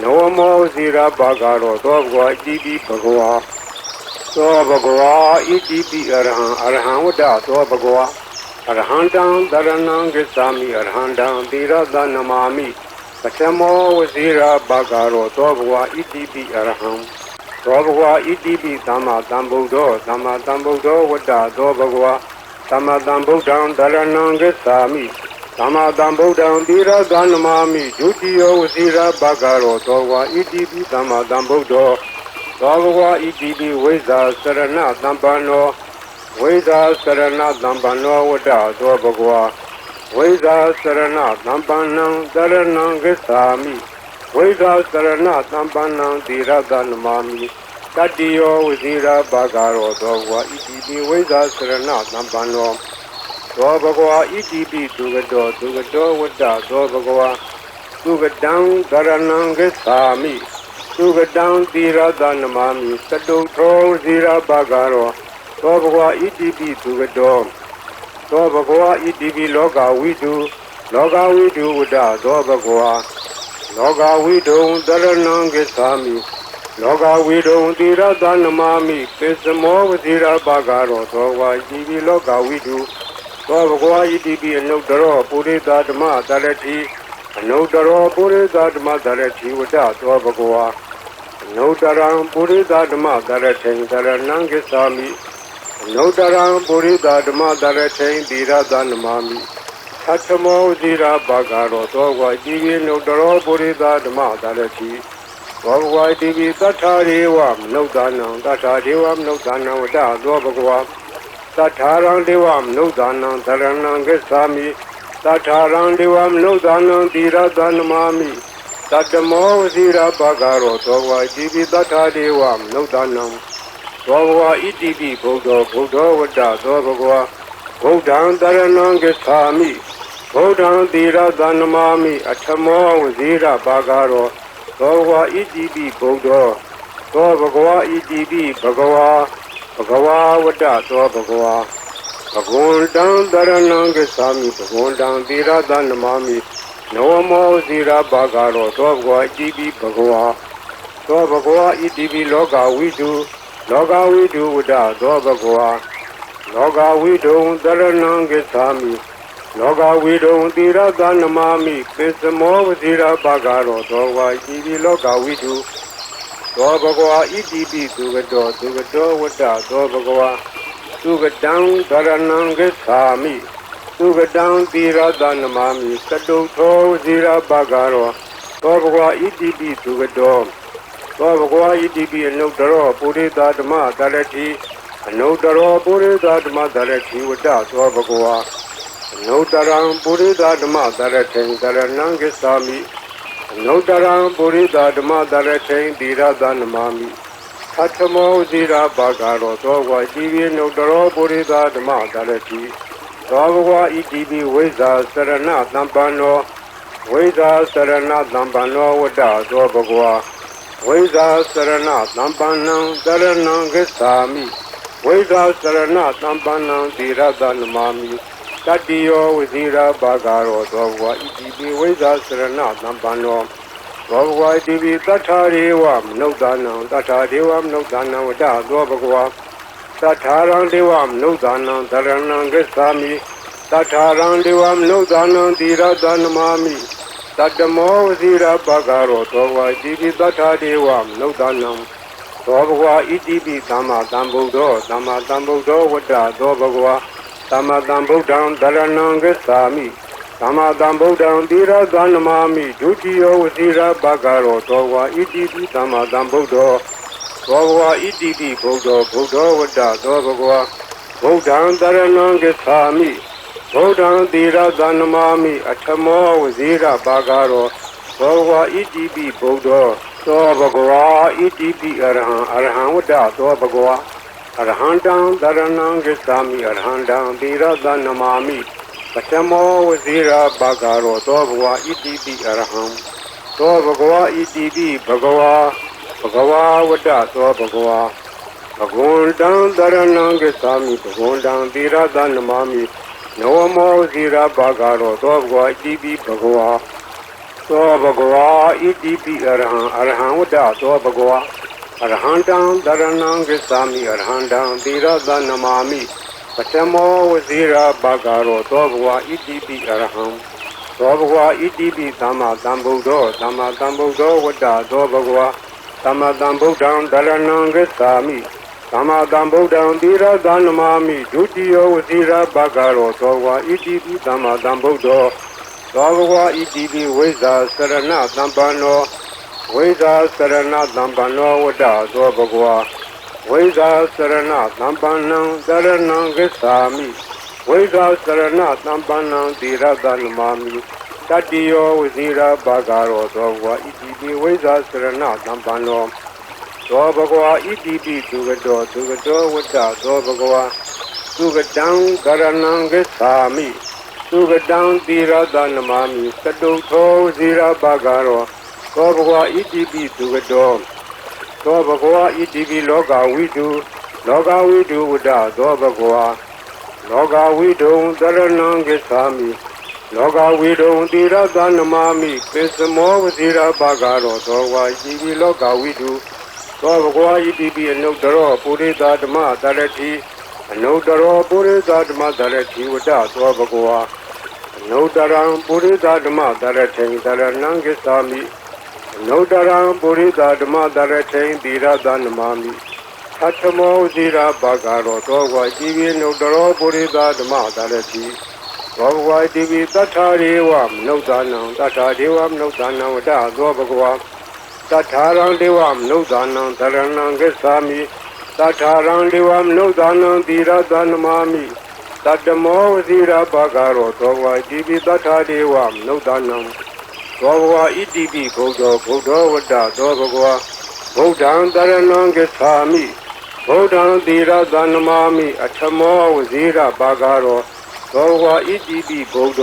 နဝမောဝစီရဘဂရောသောဘဂဝါဣတိပိဘဂဝါသောဘဂဝါဣတိပိအရဟံဝတ္တသောဘဂဝါအရဟံတံတရဏံဂစ္ဆာမိအရဟံတံသီရသနမာမိပထမောဝစီရဘဂရောသောဘဂဝါဣတိပိအရဟံသောဘဂဝါဣတိပိသမ္မာသမ္ဗုဒ္ဓောဝတ္တသောဘဂဝါသမ္မာသမ္ဗုဒ္ဓံတရဏံဂစ္ဆာမိ သမ္မာသမ္ဗုဒ္ဓံသီရသနမာမိဒုတိယဝစီရဘဂရောသောဝါဣတိပိသမ္မာသမ္ဗုဒ္ဓောသောဘဂဝါဣတိပိဝိဇာစရဏသမ္ပန္နောဝိဇာစရဏသမ္ပန္နောဝတ္တသောဘဂဝါဝိဇာစရဏသမ္ပန္နံတရဏံဂစ္ဆာမိဝိဇာစရဏသမ္ပန္နံသီရသနမာမိတတ္တိယောဝစီရဘဂရောသောဝါဣတိပိဝိဇာစရဏသမ္ပန္နောသောဘဂဝါဣတိပိသူကတောဝတ္တသောဘဂဝါသူကတံကရဏံဂစ္ဆာမိသူကတံသီရသနမာမိသတုထောဇီရဘဂရောသောဘဂဝါဣတိပိသူကတောသောဘဂဝါဣတိပိလောကဝိတုဝတ္တသောဘဂဝါလောကဝိတုံတရဏံဂစ္ဆာမိလောကဝိတုံသီရသနမာမိပိစမောဝဇီရဘဂရောသောဝါဣတိပိလောကဝိတုသောဘဂဝါဣတိပိအနုတ္တရောပုရိသဓမ္မသရတိအနုတ္တရောပုရိသဓမ္မသရတိဝတ္တသောဘဂဝါအနုတ္တရံပုရိသဓမ္မသရထိံသရဏံဂစ္ဆာမိအနုတ္တရံပုရိသဓမ္မသရထိံသီရသနမာမိသတ္တမောဇိရာဘဂရောသောဘဂဝါဣတိပိအနုတ္တရောပုရိသဓမ္မသရတိသောဘဂဝါဣတိပိသတ္ထာရေဝမနုဿာနံသတ္ထာဒေဝမနုဿာနံဝတ္တသောဘဂဝါသတ္ထာရံဒေဝမနုဿာနံသရဏံဂစ္ဆာမိသတ္ထာရံဒေဝမနုဿာနံသီရသနမာမိသတ္တမောဝစီရဘဂရောသောဘဂဝါဣတိပိသတ္ထာဒေဝမနုဿာနံသောဘဂဝါဣတိပိဘုဒ္ဓောဝတ္တသောဘဂဝါဗုဒ္ဓံတရဏံဂစ္ဆာမိဗုဒ္ဓံသီရသနမာမိအထမောဝစီရဘဂရောသောဘဂဝါဣတိပိဘုဒ္ဓောသောဘဂဝါဣတိပိဘဂဝါဝတ္တသောဘဂဝါဘဂဝန္တံတရဏံဂစ္ဆာမိဘဂဝန္တံသီရသနမာမိနောမောဇိရဘဂရောသောဘဂဝါဣတိပိဘဂဝါသောဘဂဝါဣတိပိလောကဝိတုဝတ္တသောဘဂဝါလောကဝိတုံတရဏံဂစ္ဆာမိလောကဝိတုံသီရသနမာမိပိစမောဝဇိရဘဂရောသောဘဂဝါဣတိပိလောကဝိတုသောဘဂဝါဣတိပိသူကတောဝတ္တသောဘဂဝါသူကတံကရဏံဂစ္ဆာမိသူကတံသီရသနမာမိသတုထောဇိရဘဂရောသောဘဂဝါဣတိပိသူကတောသောဘဂဝါဣတိပိအနုတ္တရောပုရိသဓမ္မသရတိအနုတ္တရောပုရိသဓမ္မသရတိဝတ္တသောဘဂဝါအနုတ္တရံပုရိသဓမ္မသရထိံသရဏံဂစ္ဆာမိအနုတ္တရံပုရိသဓမ္မသရထိံသီရသနမာမိသတ္တမောဇိရာဘဂရောသောဘဂဝါဣတိပိအနုတ္တရောပုရိသဓမ္မသရတိသောဘဂဝါဣတိပိဝိဇာစရဏသမ္ပန္နောဝိဇာစရဏသမ္ပန္နောဝတ္တသောဘဂဝါဝိဇာစရဏသမ္ပန္နံတရဏံဂစ္ဆာမိဝိဇာစရဏသမ္ပန္နံသီရသနမာမိတတ္တိယောဝစီရဘဂရောသောဘဂဝါဣတိပိဝိဇာစရဏသမ္ပန္နောသောဘဂဝါဣတိပိသတ္ထာရေဝမနုဿာနံသတ္ထာဒေဝမနုဿာနံဝတ္တသောဘဂဝါသတ္ထာရံဒေဝမနုဿာနံသရဏံဂစ္ဆာမိသတ္ထာရံဒေဝမနုဿာနံသီရသနမာမိသတ္တမောဝစီရဘဂရောသောဘဂဝါဣတိပိသတ္ထာဒေဝမနုဿာနံသောဘဂဝါဣတိပိသမ္မာသမ္ဗုဒ္ဓောဝတ္တသောဘဂဝါသမ္မာသမ္ဗုဒ္ဓံတရဏံဂစ္ဆာမိသမ္မာသမ္ဗုဒ္ဓံသီရသနမာမိဒုတိယဝစီရဘဂရောသောဘဂဝါဣတိပိသမ္မာသမ္ဗုဒ္ဓောသောဘဂဝါဣတိပိဘုဒ္ဓောဝတ္တသောဘဂဝါဗုဒ္ဓံတရဏံဂစ္ဆာမိဗုဒ္ဓံသီရသနမာမိအထမောဝစီရဘဂရောသောဘဂဝါဣတိပိဘုဒ္ဓောသောဘဂဝါဣတိပိအရဟံဝတ္တသောဘဂဝါအရဟံတံတရဏံဂစ္ဆာမိအရဟံတံသီရသနမာမိပထမောဝစီရဘဂရောသောဘဂဝါဣတိပိအရဟံသောဘဂဝါဣတိပိဘဂဝါဝတ္တသောဘဂဝါဘဂဝန္တံတရဏံဂစ္ဆာမိဘဂဝန္တံသီရသနမာမိနောမောဇိရဘဂရောသောဘဂဝါဣတိပိဘဂဝါသောဘဂဝါဣတိပိအရဟံဝတ္တသောဘဂဝါအရဟံတံတရဏံဂစ္ဆာမိအရဟံတံသီရသနမာမိပထမောဝစီရဘဂရောသောဘဂဝါဣတိပိအရဟံသောဘဂဝါဣတိပိသမ္မာသမ္ဗုဒ္ဓောဝတ္တသောဘဂဝါသမ္မာသမ္ဗုဒ္ဓံတရဏံဂစ္ဆာမိသမ္မာသမ္ဗုဒ္ဓံသီရသနမာမိဒုတိယဝစီရဘဂရောသောဘဂဝါဣတိပိသမ္မာသမ္ဗုဒ္ဓော သောဘဂဝါဣတိပိဝိဇ္ဇာစရဏသံပန္နောဝိဇ္ဇာစရဏသံပန္နောဝတ္တသောဘဂဝါဝိဇ္ဇာစရဏသံပန္နံသရဏံဂစ္ဆာမိဝိဇ္ဇာစရဏသံပန္နံသီရတနမာမိတတ္တိယောဝဇိရာဘာဂရောသောဘဂဝါဣတိပိဝိဇ္ဇာစရဏသံပန္နောသောဘဂဝါဣတိပိသူကတောဝတ္တသောဘဂဝါသူကတံကရဏံဂစ္ဆာမိသူကတံသီရတနမာမိတတုသောဝဇိရာဘာဂရောသောဘဂဝါဣတိပိသူကတောသောဘဂဝါဣတိပိလောကဝိတုဝတ္တသောဘဂဝါလောကဝိတုံသရဏံဂစ္ဆာမိလောကဝိတုံသီရတနမာမိပိစမောဝဇိရာဘာဂရောသောဘဂဝါဣတိပိလောကဝိတုသောဘဂဝါဣတိပိအနုတ္တရောပုရိသဓမ္မတရတိအနုတ္တရောပုရိသဓမ္မတရတိဝတ္တသောဘဂဝါအနုတ္တရံပုရိသဓမ္မတရထိတရဏံဂစ္ဆာမိအနုတ္တရံပုရိသဓမ္မတရထိသီရတနမာမိသတ္တမောဇိရာဘာဂရောသောဘဂဝါဣတိပိအနုတ္တရောပုရိသဓမ္မတရတိသောဘဂဝါဣတိပိတထာရေဝမနုဿာနံတထာဒေဝမနုဿာနံဝတ္တသောဘဂဝါတထာရံဒေဝမနုဿာနံသရဏံဂစ္ဆာမိတထာရံဒေဝမနုဿာနံသီရတနမာမိတတ္တမောဝဇိရာဘာဂရောသောဘဂဝါဣတိပိတထာဒေဝမနုဿာနံသောဘဂဝါဣတိပိဘုဒ္ဓဝတ္တသောဘဂဝါဗုဒ္ဓံတရဏံဂစ္ဆာမိဗုဒ္ဓံသီရတနမာမိအထမောဝဇိရာဘာဂရောသောဘဂဝါဣတိပိဘုဒ္ဓ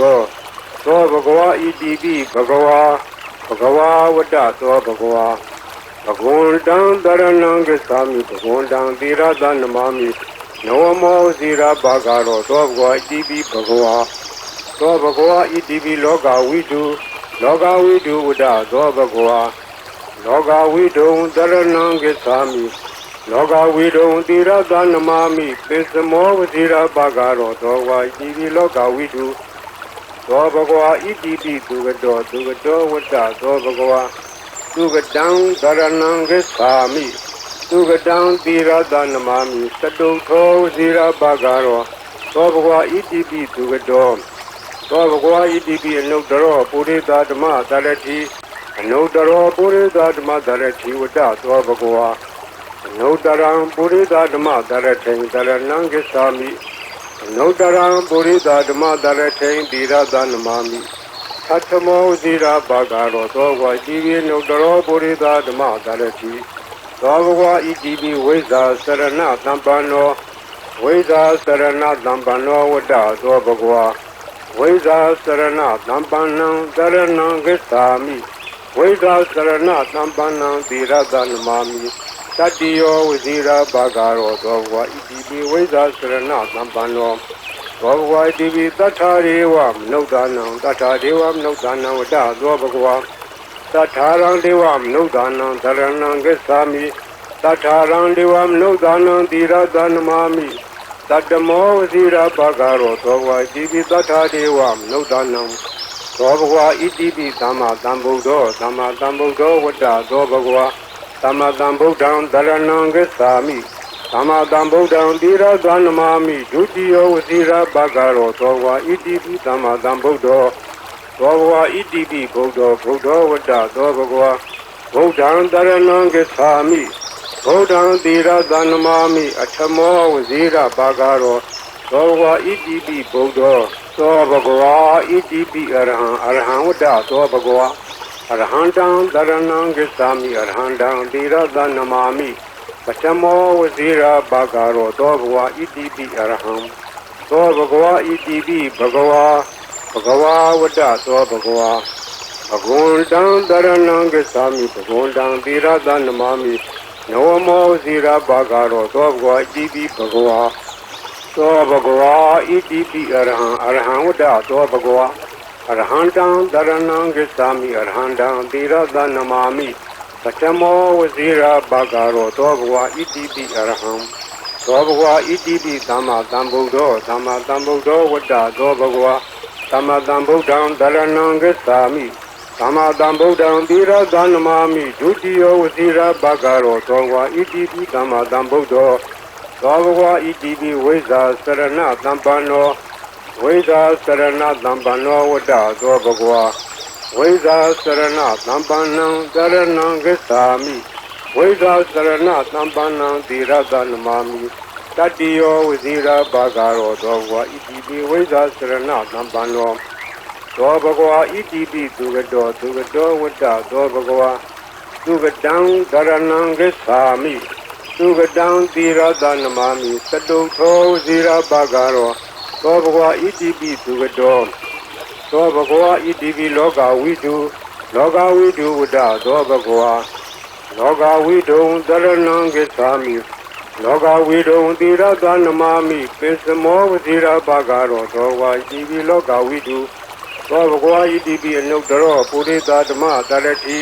သောဘဂဝါဣတိပိဘဂဝါဝတ္တသောဘဂဝါဘဂဝန္တံတရဏံဂစ္ဆာမိဘဂဝန္တံသီရတနမာမိနဝမောဇိရာဘာဂရောသောဘဂဝါဣတိပိဘဂဝါသောဘဂဝါဣတိပိလောကဝိတုဝတ္တသောဘဂဝါလောကဝိတုံတရဏံဂစ္ဆာမိလောကဝိတုံသီရတနမာမိပိစမောဝဇိရာဘာဂရောသောဘဂဝါဣတိပိလောကဝိတုသောဘဂဝါဣတိပိသူကတောဝတ္တသောဘဂဝါသူကတံသရဏံဂစ္ဆာမိသူကတံသီရတနမာမိတတုသောဝဇိရာဘာဂရောသောဘဂဝါဣတိပိသူကတောသောဘဂဝါဣတိပိအနုတ္တရောပုရိသဓမ္မတရတိအနုတ္တရောပုရိသဓမ္မတရတိဝတ္တသောဘဂဝါအနုတ္တရံပုရိသဓမ္မတရထိတရဏံဂစ္ဆာမိအနုတ္တရံပုရိသဓမ္မတရထိသီရတနမာမိသတ္တမောဇိရာဘာဂရောသောဘဂဝါဣတိပိအနုတ္တရောပုရိသဓမ္မတရတိသောဘဂဝါဣတိပိဝိဇ္ဇာစရဏသံပန္နောဝိဇ္ဇာစရဏသံပန္နောဝတ္တသောဘဂဝါဝိဇ္ဇာစရဏသံပန္နံသရဏံဂစ္ဆာမိဝိဇ္ဇာစရဏသံပန္နံသီရတနမာမိတတ္တိယောဝဇိရာဘာဂရောသောဘဂဝါဣတိပိဝိဇ္ဇာစရဏသံပန္နောသောဘဂဝါဣတိပိတထာရေဝမနုဿာနံတထာဒေဝမနုဿာနံဝတ္တသောဘဂဝါတထာရံဒေဝမနုဿာနံသရဏံဂစ္ဆာမိတထာရံဒေဝမနုဿာနံသီရတနမာမိတတ္တမောဝဇိရာဘာဂရောသောဘဂဝါဣတိပိတထာဒေဝမနုဿာနံသောဘဂဝါဣတိပိသမ္မာသမ္ဗုဒ္ဓောဝတ္တသောဘဂဝါသမ္မာသမ္ဗုဒ္ဓံတရဏံဂစ္ဆာမိသမ္မာသမ္ဗုဒ္ဓံသီရတနမာမိဒုတိယဝဇိရာဘာဂရောသောဘဂဝါဣတိပိသမ္မာသမ္ဗုဒ္ဓောသောဘဂဝါဣတိပိဘုဒ္ဓောဝတ္တသောဘဂဝါဗုဒ္ဓံတရဏံဂစ္ဆာမိဗုဒ္ဓံသီရတနမာမိအထမောဝဇိရာဘာဂရောသောဘဂဝါဣတိပိဘုဒ္ဓောသောဘဂဝါဣတိပိအရဟံဝတ္တသောဘဂဝါအရဟံတံသရဏံဂစ္ဆာမိအရဟံတံသီရတနမာမိပထမောဝဇိရာဘာဂရောသောဘဂဝါဣတိပိအရဟံသောဘဂဝါဣတိပိဘဂဝါဝတ္တသောဘဂဝါဘဂဝန္တံသရဏံဂစ္ဆာမိဘဂဝန္တံသီရတနမာမိနဝမောဇိရာဘာဂရောသောဘဂဝါဣတိပိဘဂဝါသောဘဂဝါဣတိပိအရဟံဝတ္တသောဘဂဝါအရဟံတံသရဏံဂစ္ဆာမိအရဟံတံသီရတနမာမိပထမောဝဇိရာဘာဂရောသောဘဂဝါဣတိပိအရဟံသောဘဂဝါဣတိပိသမ္မာသမ္ဗုဒ္ဓောဝတ္တသောဘဂဝါသမ္မာသမ္ဗုဒ္ဓံသရဏံဂစ္ဆာမိသမ္မာသမ္ဗုဒ္ဓံသီရတနမာမိဒုတိယဝဇိရာဘာဂရောသောဘဂဝါဣတိပိသမ္မာသမ္ဗုဒ္ဓောသောဘဂဝါဣတိပိဝိဇ္ဇာစရဏသံပန္နော ဝိဇာစရဏသံပန္နောဝတ္တသောဘဂဝါဝိဇာစရဏသံပန္နံသရဏံဂစ္ဆာမိဝိဇာစရဏသံပန္နံသီရသနမာမိတတ္တိယောဝဇိရာဘာဂရောသောဘဂဝါဣတိပိဝိဇာစရဏသံပန္နောသောဘဂဝါဣတိပိသူကတောဝတ္တသောဘဂဝါသူကတံသရဏံဂစ္ဆာမိသူကတံသီရသနမာမိတတုသောဝဇိရာဘာဂရောသောဘဂဝါဣတိပိသူကတောသောဘဂဝါဣတိပိလောကဝိတုဝတ္တသောဘဂဝါလောကဝိတုံသရဏံဂစ္ဆာမိလောကဝိတုံသီရသနမာမိပိစမောဝဇိရာဘာဂရောသောဝါဣတိပိလောကဝိတုသောဘဂဝါဣတိပိအနုတ္တရောပုရိသဓမ္မတရတိ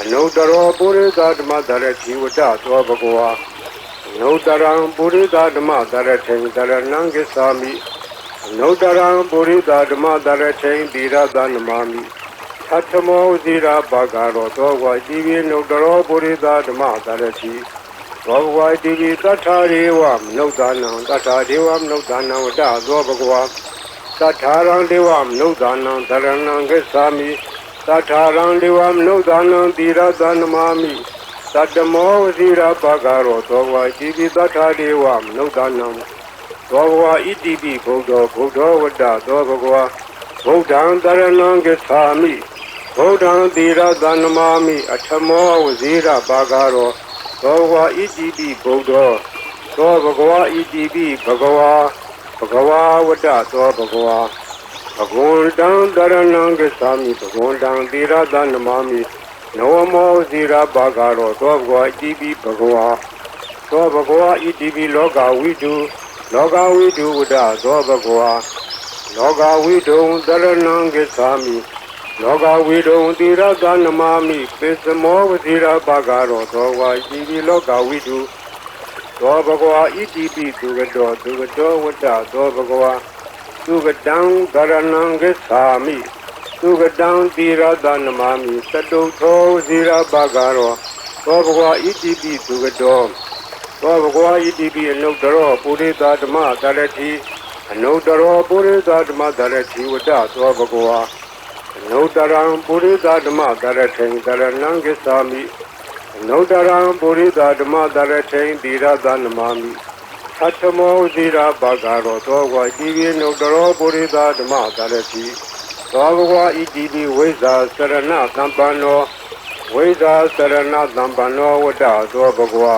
အနုတ္တရောပုရိသဓမ္မတရတိဝတ္တသောဘဂဝါအနုတ္တရံပုရိသဓမ္မတရထေတရဏံဂစ္ဆာမိအနုတ္တရံပုရိသဓမ္မတရထေသီရသနမာမိသတ္တမောဇိရာဘာဂရောသောဝါဣတိပိအနုတ္တရောပုရိသဓမ္မတရတိသောဘဂဝါဣတိပိသတ္ထာရေဝမနုဿာနံသတ္ထာဒေဝမနုဿာနံဝတ္တသောဘဂဝါသတ္ထာရံဒေဝမနုဿာနံသရဏံဂစ္ဆာမိသတ္ထာရံဒေဝမနုဿာနံသီရသနမာမိသတ္တမောဝဇိရာဘာဂရောသောဝါဣတိပိသတ္ထာဒေဝမနုဿာနံသောဘဂဝါဣတိပိဘုဒ္ဓဝတ္တသောဘဂဝါဗုဒ္ဓံသရဏံဂစ္ဆာမိဗုဒ္ဓံသီရသနမာမိအထမောဝဇိရာဘာဂရောသောဘဂဝါဣတိပိဘုဒ္ဓသောဘဂဝါဣတိပိဘဂဝါဝတ္တသောဘဂဝါဘဂဝန္တံသရဏံဂစ္ဆာမိဘဂဝန္တံသီရသနမာမိနဝမောဝဇိရာဘာဂရောသောဘဂဝါဣတိပိဘဂဝါသောဘဂဝါဣတိပိလောကဝိတုဝတ္တသောဘဂဝါလောကဝိတုံသရဏံဂစ္ဆာမိလောကဝိတုံသီရသနမာမိပိစမောဝဇိရာဘာဂရောသောဝါဣတိပိလောကဝိတုသောဘဂဝါဣတိပိသူကတောဝတ္တသောဘဂဝါသူကတံသရဏံဂစ္ဆာမိသူကတံသီရသနမာမိသတုသောဝဇိရာဘာဂရောသောဘဂဝါဣတိပိသူကတောသောဘဂဝါဣတိပိအနုတ္တရောပုရိသဓမ္မတရတိအနုတ္တရောပုရိသဓမ္မတရတိဝတ္တသောဘဂဝါအနုတ္တရံပုရိသဓမ္မတရထေတရဏံဂစ္ဆာမိအနုတ္တရံပုရိသဓမ္မတရထေသီရသနမာမိသတ္တမောဇိရာဘာဂရောသောဝါဣတိပိအနုတ္တရောပုရိသဓမ္မတရတိသောဘဂဝါဣတိပိဝိဇာစရဏသံပန္နောဝိဇာစရဏသံပန္နောဝတ္တသောဘဂဝါ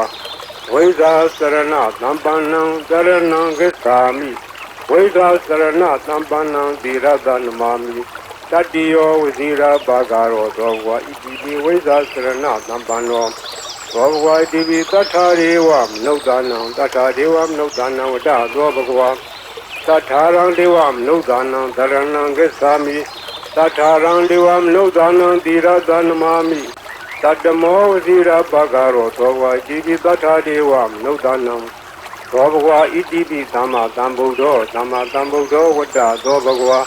ဝိဇာစရဏသံပန္နံသရဏံဂစ္ဆာမိဝိဇာစရဏသံပန္နံသီရသနမာမိတတ္တိယောဝဇိရာဘာဂရောသောဘဂဝါဣတိပိဝိဇာစရဏသံပန္နောသောဘဂဝါဣတိပိသတ္ထာရေဝမနုဿာနံသတ္ထာဒေဝမနုဿာနံဝတ္တသောဘဂဝါသတ္ထာရံဒေဝမနုဿာနံသရဏံဂစ္ဆာမိသတ္ထာရံဒေဝမနုဿာနံသီရသနမာမိသတ္တမောဝဇိရာဘာဂရောသောဘဂဝါဣတိပိသတ္ထာဒေဝမနုဿာနံသောဘဂဝါဣတိပိသမ္မာသမ္ဗုဒ္ဓောဝတ္တသောဘဂဝါ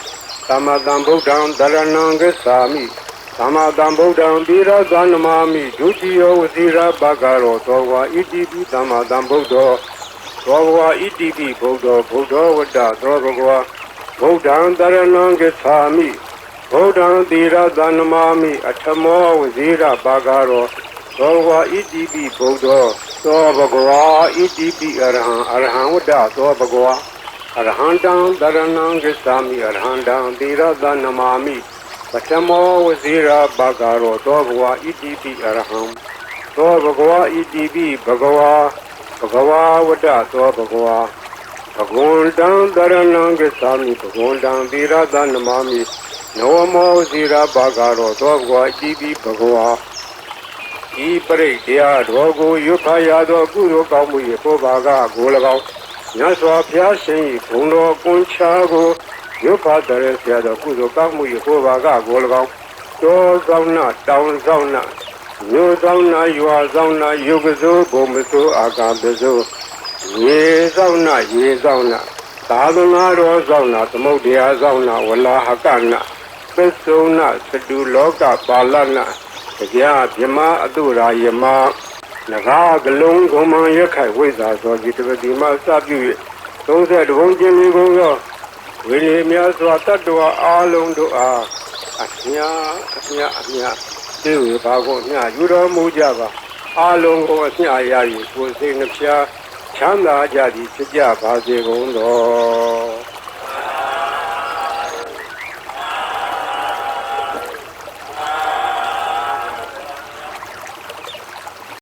သမ္မာသမ္ဗုဒ္ဓံသရဏံဂစ္ဆာမိသမ္မာသမ္ဗုဒ္ဓံသီရသနမာမိဒုတိယဝဇိရာဘာဂရောသောဘဂဝါဣတိပိသမ္မာသမ္ဗုဒ္ဓောသောဘဂဝါဣတိပိဘုဒ္ဓောဝတ္တသောဘဂဝါဗုဒ္ဓံသရဏံဂစ္ဆာမိဗုဒ္ဓံသီရသနမာမိအထမောဝဇိရာဘာဂရောသောဘဂဝါဣတိပိဘုဒ္ဓောသောဘဂဝါဣတိပိအရဟံဝတ္တသောဘဂဝါအရဟံတံသရဏံဂစ္ဆာမိအရဟံတံသီရသနမာမိပထမောဝဇိရာဘာဂရောသောဘဂဝါဣတိပိအရဟံသောဘဂဝါဣတိပိဘဂဝါဝတ္တသောဘဂဝါဘဂဝန္တံသရဏံဂစ္ဆာမိဘဂဝန္တံသီရသနမာမိနဝမောဝဇိရာဘာဂရောသောဘဂဝါဣတိပိဘဂဝါဤပရိတရားတော်ကိုရွတ်ဖတ်ရသောကုသိုလ်ကောင်းမှု၏ပို့ပါကကို၎င်းမြတ်စွာဘုရားရှင်၏ဘုံတော်ကွန်ချာကိုရွတ်ဖတ်တဲ့ဆရာတော်ကုသိုလ်ကောင်းမှု၏ပို့ပါကကို၎င်းတောဆောင်နာတောင်ဆောင်နာမြို့ဆောင်နာရွာဆောင်နာယုတ်ကစိုးဘုံမစိုးအာကာပစိုးရေဆောင်နာသာသနာတော်ဆောင်နာသမုဒ္ဒရာဆောင်နာဝလာဟကနာပစ္စုနာသတုလောကပါဠနာတရားမြမအတုရာယမနဂါကလုံးဂုံမံရခိုင်ဝိဇာသောဒီတပတိမစပြု၍30ဘုံကျင်းလေးကိုသော ဝိနည်းများစွာတတ္တဝါအားလုံးတို့အားအမြသေဝေဘာကိုအမြယူတော်မူကြပါအားလုံးကိုအမြရ၍ကိုယ်စိတ်နှပြချမ်းသာကြသည်ဖြစ်ကြပါစေကုန်သော